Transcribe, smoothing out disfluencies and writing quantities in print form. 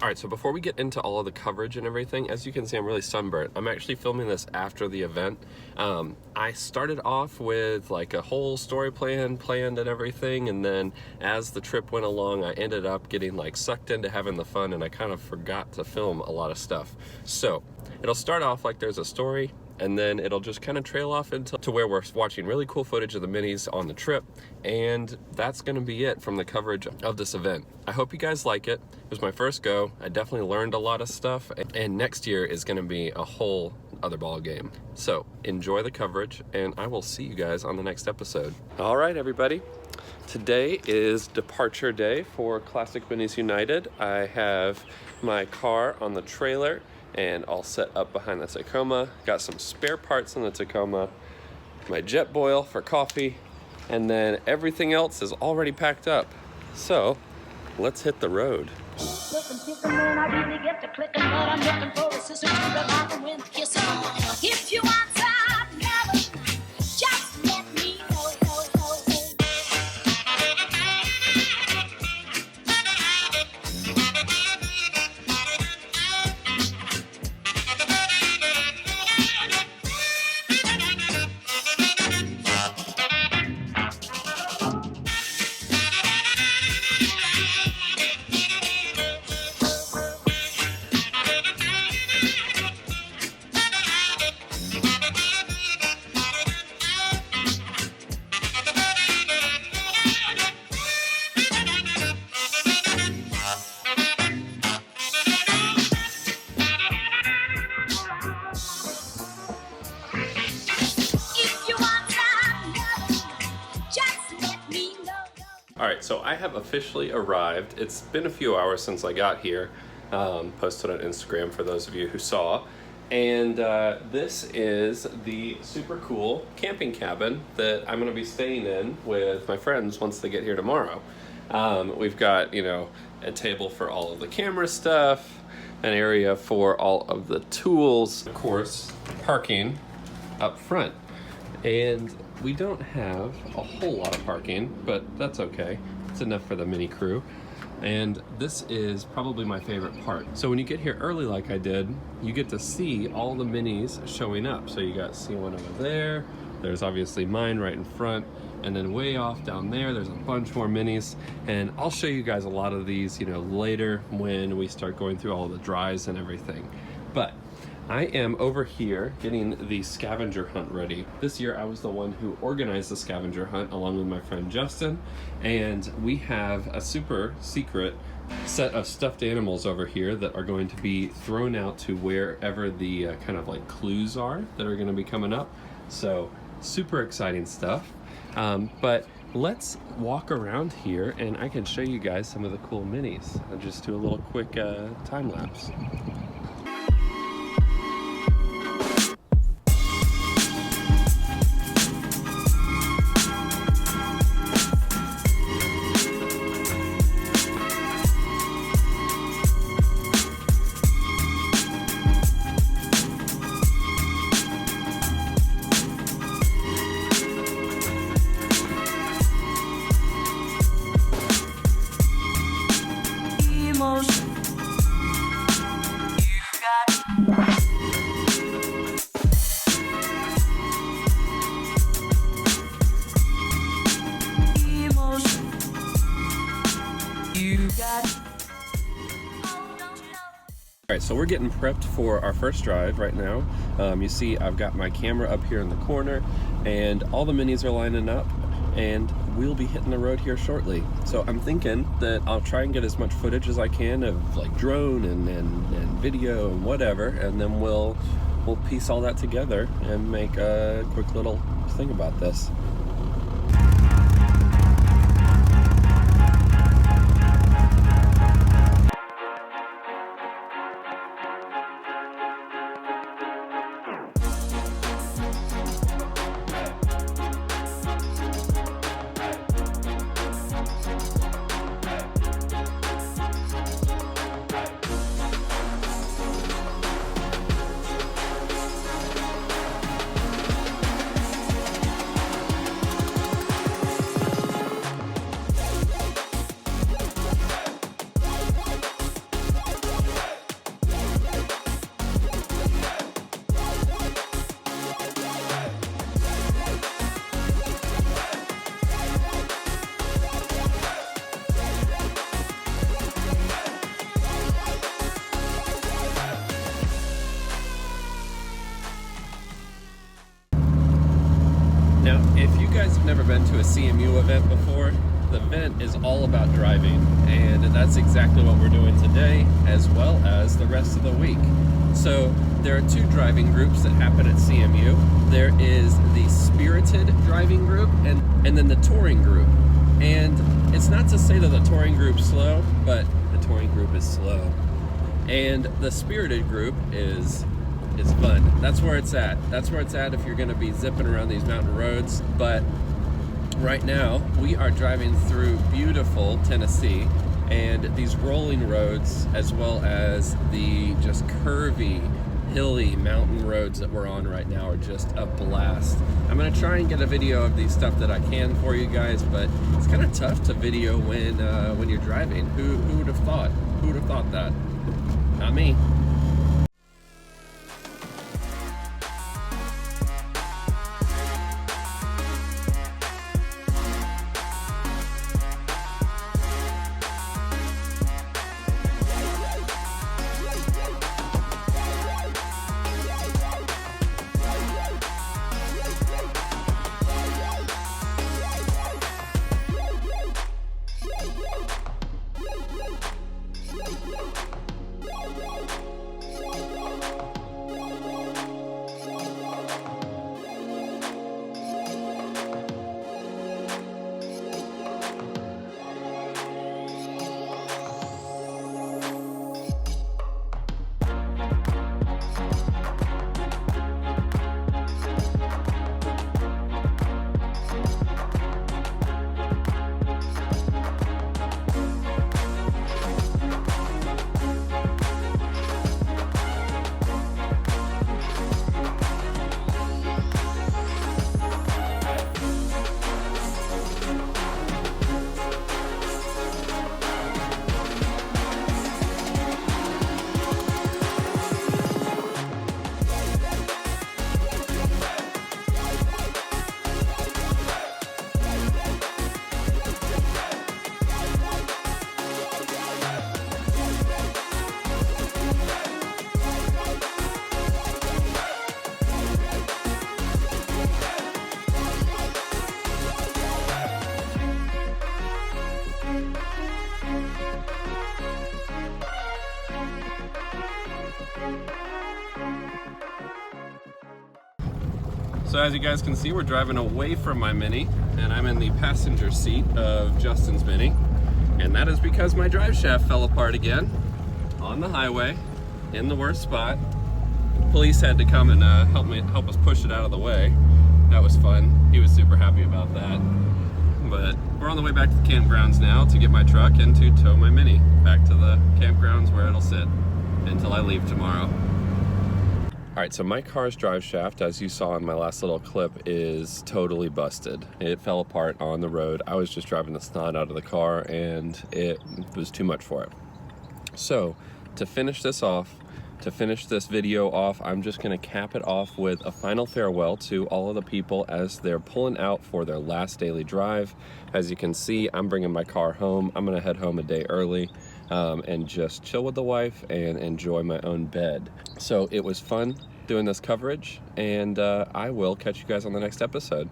Alright, so before we get into all of the coverage and everything, as you can see, I'm really sunburnt. I'm actually filming this after the event. I started off with like a whole story planned and everything, and then as the trip went along, I ended up getting like sucked into having the fun, and I kind of forgot to film a lot of stuff. So it'll start off like there's a story, and then it'll just kind of trail off to where we're watching really cool footage of the minis on the trip, and that's gonna be it from the coverage of this event. I hope you guys like it. It was my first go. I definitely learned a lot of stuff, and next year is gonna be a whole other ball game. So enjoy the coverage, and I will see you guys on the next episode. All right, everybody. Today is departure day for Classic Minis United. I have my car on the trailer and all set up behind the Tacoma. Got some spare parts in the Tacoma, my jet boil for coffee, and then everything else is already packed up. So let's hit the road. If you want some love, just let me know. Alright, so I have officially arrived. It's been a few hours since I got here. Posted on Instagram for those of you who saw. And this is the super cool camping cabin that I'm going to be staying in with my friends once they get here tomorrow. We've got, you know, a table for all of the camera stuff, an area for all of the tools, of course, parking up front. And we don't have a whole lot of parking, but that's okay. It's enough for the mini crew. And this is probably my favorite part. So when you get here early like I did, you get to see all the minis showing up. So you got to see one over there. There's obviously mine right in front. And then way off down there, there's a bunch more minis. And I'll show you guys a lot of these, you know, later when we start going through all the drives and everything. But I am over here getting the scavenger hunt ready. This year I was the one who organized the scavenger hunt along with my friend Justin, and we have a super secret set of stuffed animals over here that are going to be thrown out to wherever the kind of like clues are that are going to be coming up. So super exciting stuff. But let's walk around here and I can show you guys some of the cool minis. I'll just do a little quick time lapse. Alright, so we're getting prepped for our first drive right now. You see I've got my camera up here in the corner and all the minis are lining up and we'll be hitting the road here shortly. So I'm thinking that I'll try and get as much footage as I can of like drone and video and whatever, and then we'll piece all that together and make a quick little thing about this. been to a CMU event before, the event is all about driving, and that's exactly what we're doing today, as well as the rest of the week. So there are two driving groups that happen at CMU. There is the spirited driving group and then the touring group. And it's not to say that the touring group's slow, but the touring group is slow. And the spirited group is fun. That's where it's at. That's where it's at if you're going to be zipping around these mountain roads. But right now, we are driving through beautiful Tennessee, and these rolling roads, as well as the just curvy, hilly mountain roads that we're on right now, are just a blast. I'm going to try and get a video of these stuff that I can for you guys, but it's kind of tough to video when you're driving. Who would have thought? Who would have thought that? Not me. So as you guys can see, we're driving away from my Mini, and I'm in the passenger seat of Justin's Mini. And that is because my drive shaft fell apart again on the highway in the worst spot. Police had to come and help us push it out of the way. That was fun. He was super happy about that. But we're on the way back to the campgrounds now to get my truck and to tow my Mini back to the campgrounds where it'll sit until I leave tomorrow. All right, so my car's drive shaft, as you saw in my last little clip, is totally busted. It fell apart on the road. I was just driving the snot out of the car, and it was too much for it. So to finish this off, to finish this video off, I'm just gonna cap it off with a final farewell to all of the people as they're pulling out for their last daily drive. As you can see, I'm bringing my car home. I'm gonna head home a day early and just chill with the wife and enjoy my own bed. So it was fun doing this coverage, and I will catch you guys on the next episode.